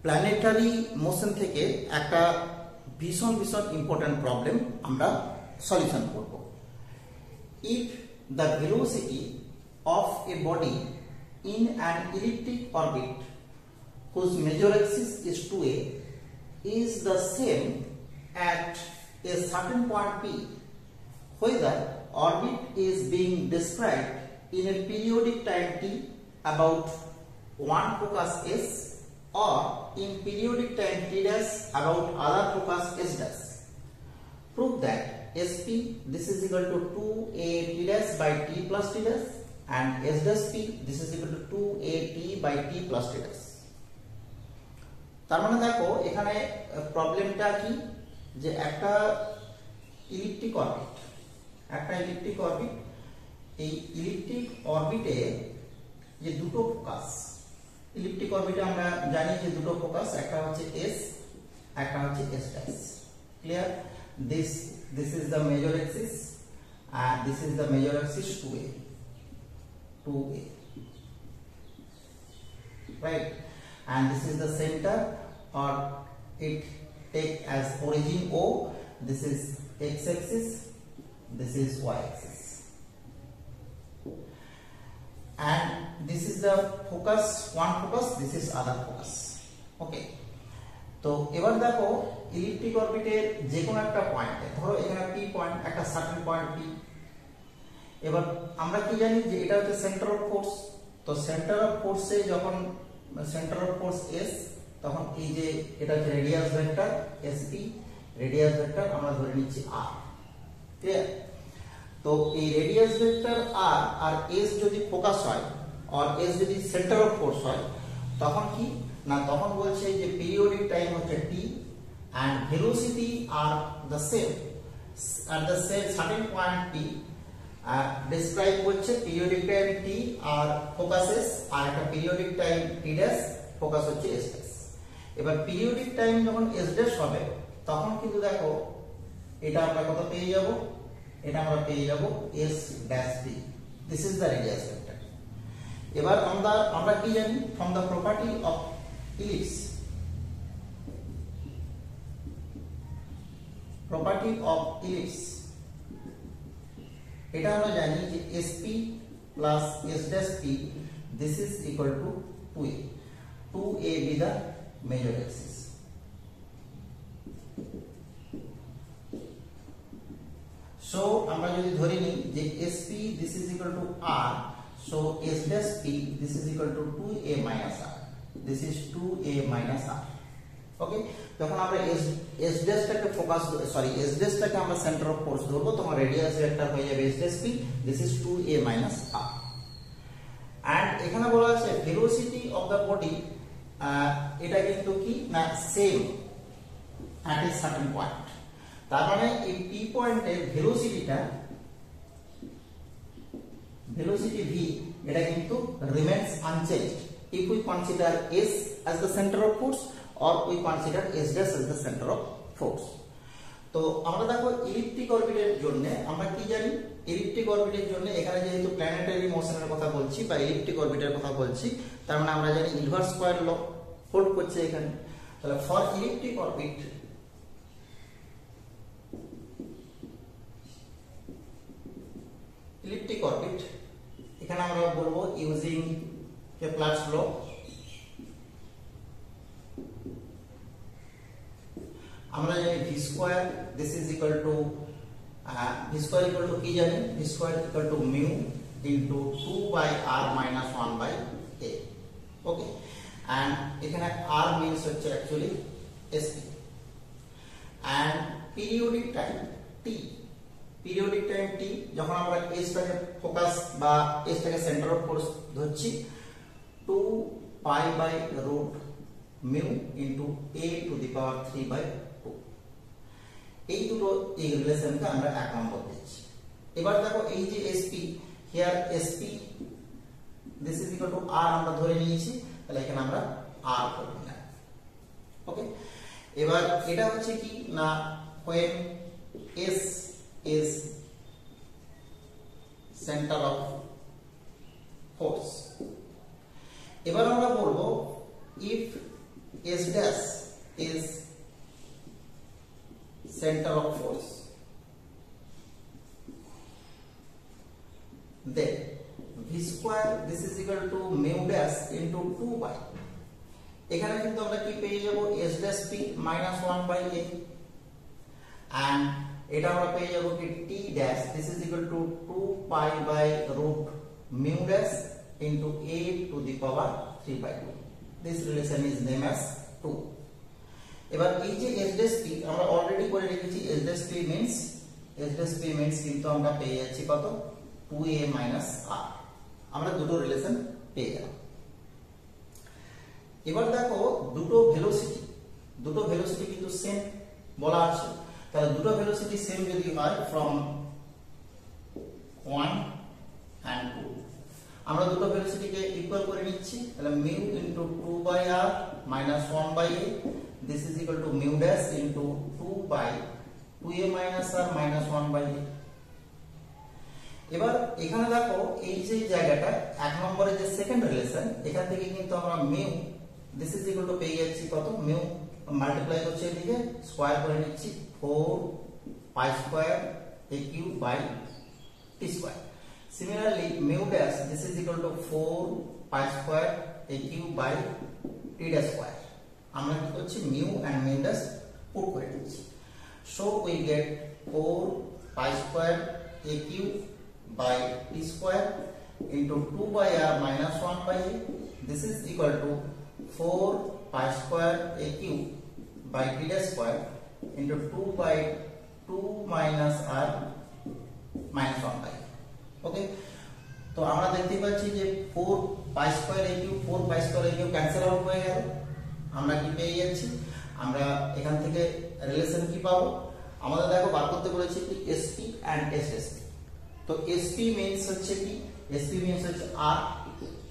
Planetary motion থেকে একটা ভীষণ ভীষণ ইম্পর্টেন্ট প্রবলেম আমরা সলিউশন করব। If the velocity of A body in an elliptic orbit whose major axis is 2a is the same at a certain point P, whether orbit is being described in a periodic time t about 1 focus s or in periodic time t dash about other focus s dash. Prove that sp this is equal to 2a t dash by t plus t dash and s dash p this is equal to 2a t by t plus t dash. তার মানে দেখো এখানে প্রবলেমটা কি, যে একটা ইলিপ্টিক orbit, এই ইলিপ্টিক অরবিটে যে দুটো ফোকাস, ইলিপ্টিক অরবিটে আমরা জানি যে দুটো ফোকাস, একটা হচ্ছে s, একটা হচ্ছে s dash. Clear? this is the major axis and this is the major axis 2a, right, and this is the center, or it take as origin O. This is x axis, this is y axis, and this is the focus, one focus, this is other focus. Okay, তো এবার দেখো ইলিপ্টিক অরবিটের যে কোনো একটা পয়েন্টে, ধরো এখানে p point, একটা সার্টেন পয়েন্ট p। এবার আমরা কি জানি যে এটা হচ্ছে সেন্টার অফ ফোর্স। তো সেন্টার অফ ফোর্সে যখন সেন্টার অফ ফোর্স s, তখন এই যে এটা হচ্ছে radius vector sp, radius vector আমরা ধরে নিচ্ছি r। ক্লিয়ার? তো এই রেডিয়াস ভেক্টর r আর s যদি ফোকাস হয় আর s যদি সেন্টার অফ ফোর্স হয়, তখন কি না, তখন বলছে যে পিরিয়ডিক টাইম হচ্ছে t and velocity are the same at the same certain point p. describe হচ্ছে periodic time t আর ফোকাসেস, আর একটা periodic time t dash, focus হচ্ছে s dash। এবার periodic time যখন s dash হবে, তখন কিন্তু দেখো এটা আমরা কত পেয়ে যাব, এটা আমরা পেয়ে যাব s dash p, this is the radius vector। এবার আমরা কি জানি from the property of ellipse, এটা আমরা জানি যে sp plus s dash p this is equal to 2a be the major axis। so আমরা যদি ধরে নিই যে sp this is equal to r, so s dash p this is equal to 2a minus r, this is 2a minus r। ওকে, যখন আমরা s ড্যাশটাকে focus, sorry s ড্যাশটাকে আমরা centre of force ধরবো, তখন রেডিয়াস ভেক্টর হয়ে যাবে s dash p, this is 2a minus r। and এখানে বলা আছে ভেলোসিটি অফ দা বডি, এটা কিন্তু কি না same at a certain point। তার মানে এই p পয়েন্টের ভেলোসিটি v, এটা কিন্তু remains unchanged if we consider s as the center of force or we consider s dash as the center of force। তো আমরা দেখো ইলিপ্টিক অরবিটের জন্য আমরা কি জানি, ইলিপ্টিক অরবিটের জন্য এখানে যেহেতু প্ল্যানেটারি মোশনের কথা বলছি বা ইলিপ্টিক অরবিটের কথা বলছি, তার মানে আমরা জানি ইনভার্স স্কয়ার ল হোল্ড করছে এখানে। তাহলে ফর ইলিপ্টিক অরবিট এখানে আমরা বলবো ইউজিং কেপলারস ল, আমরা জানি v square this is equal to v square equal to কি জানি, v square equal to mu into 2 by r minus 1 by a। Okay, and এখানে r means হচ্ছে actually sp and periodic time t, যখন আমরা s টাকে focus বা s টাকে centre of force ধরছি, 2 pi by root mu into a to the power 3 by 2। এই দুটো এই রিলেশনকে আমরা 1 নম্বর দিচ্ছি। এবার দেখো এই যে sp, here sp this is equal to r আমরা ধরে নিয়েছি, তাহলে এখানে আমরা r ধরে নিলাম। ওকে, এবার এটা হচ্ছে কি না when s is center of force। এবার আমরা বলবো if S dash is center of force, then v square this is equal to mu dash into 2 by, এখানে কিন্তু আমরা কি পেয়ে যাব s dash p minus 1 by a, and এটা আমরা পেয়ে যাব কি t dash this is equal to 2 pi by root mu dash into a to the power 3 by 2. This relation is named as 2. এবার এই যে s dash p আমরা already করে রেখেছি, s dash p means কিন্তু আমরা পেয়ে যাচ্ছি কত 2a minus r, আমরা দুটো রিলেশন পেয়ে গেলাম। এবার দেখো দুটো ভেলোসিটি কিন্তু সেম বলা আছে, তাহলে দুটো ভেলোসিটি সেম যদি হয় from 1 and 2, আমরা দুটো ভেলোসিটিকে ইকুয়াল করে নিচ্ছি, তাহলে mu into 2 by r minus 1 by a, this is equal to mu dash into 2 by 2a minus r minus 1 by a। এবার এখানে দেখো এই যে জায়গাটা এক নম্বরে যে সেকেন্ড রিলেশন, এখান থেকে কিন্তু আমরা mu this is equal to পেয়ে যাচ্ছি কত mu মাল্টিপ্লাই করছি এদিকে স্কয়ার করে নিচ্ছি 4 pi square a cube by t square। Similarly mu dash this is equal to 4 pi square a cube by t dash square, আমরা কি করছি mu and mu dash put করে দিচ্ছি, so we get 4 pi square a cube by t square into 2 by r minus 1 by a, this is equal to 4 pi square a cube by t dash square into 2 by 2 minus r minus 1 by a। ওকে, তো আমরা দেখতে পাচ্ছি যে 4 pi square a cube 4 pi square a cube cancel out হয়ে গেল, আমরা কি পেয়ে যাচ্ছি, আমরা এখান থেকে রিলেশন কি পাবো, আমাদের দেখো বার করতে বলেছি কি sp and ssp, তো sp means হচ্ছে কি sp means হচ্ছে r,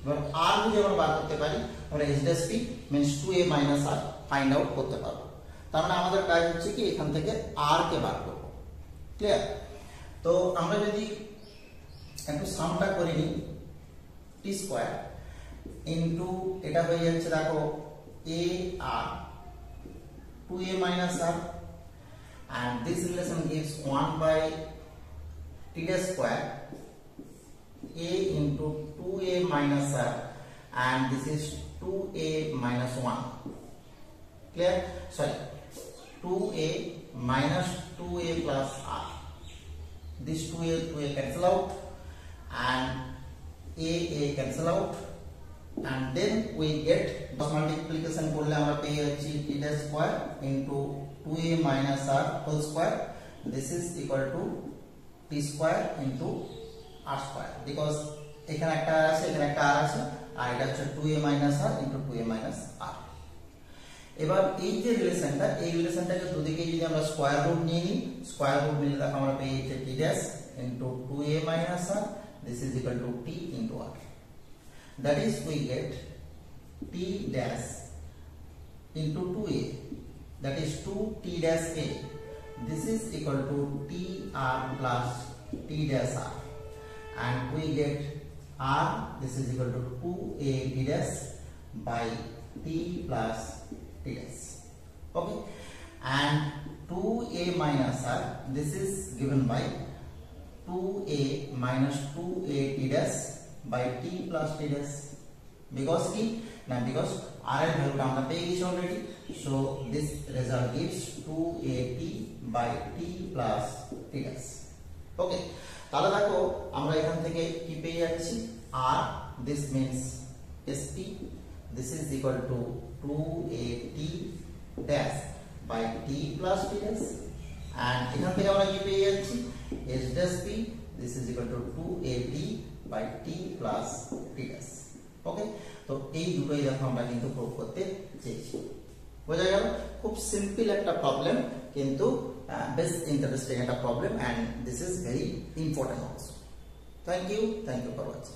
এবার r যদি আমরা বার করতে পারি আমরা s dash p means 2a minus r find out করতে পারবো, তার মানে আমাদের কাজ হচ্ছে কি এখান থেকে r কে বার করব। ক্লিয়ার? তো আমরা যদি একটু সামটা করে নিই t স্কয়ার ইনটু এটা হয়ে যাচ্ছে দেখো a r 2a minus r, and this relation gives 1 by t dash square a into 2a minus r, and this is 2a minus 1, clear? Sorry, 2a minus 2a plus r, this 2a cancel out and a cancel out, and then we get cross multiplication করলে আমরা পেয়ে যাচ্ছি t dash square into 2a minus r whole square, this is equal to t square into r square, because এখানে একটা আছে এখানে একটা r আছে, আর এটা হচ্ছে 2a minus r into 2a minus r। এবার এই যে রিলেশনটা এই রিলেশনটাকে দুদিকে যদি আমরা স্কয়ার রুট নিয়ে নিই, স্কয়ার রুট নিলে দেখো আমরা পেয়ে যাচ্ছি t dash into 2a minus r, this is equal to t into r, that is we get t dash into 2a, that is 2t dash a, this is equal to tr plus t dash r, and we get r this is equal to 2a t dash by t plus t dash, okay, and 2a minus r this is given by 2a minus 2a t dash by t plus t dash, because কি না because r এর ভ্যালুটা আমরা পেয়ে গেছি already, so this result gives 2at by t plus t dash। ওকে, তাহলে দেখো আমরা এখান থেকে কি পেয়ে যাচ্ছি r, this means sp, this is equal to 2at dash by t plus t dash, and এখান থেকে আমরা কি পেয়ে যাচ্ছি s dash p, this is equal to 2at by t plus t dash। ওকে, তো এই দুটোই দেখো আমরা কিন্তু প্রুভ করতে চেয়েছি, বোঝা গেল? খুব সিম্পল একটা প্রবলেম, কিন্তু বেশ ইন্টারেস্টিং একটা problem, and this is very important also. Thank you for watching.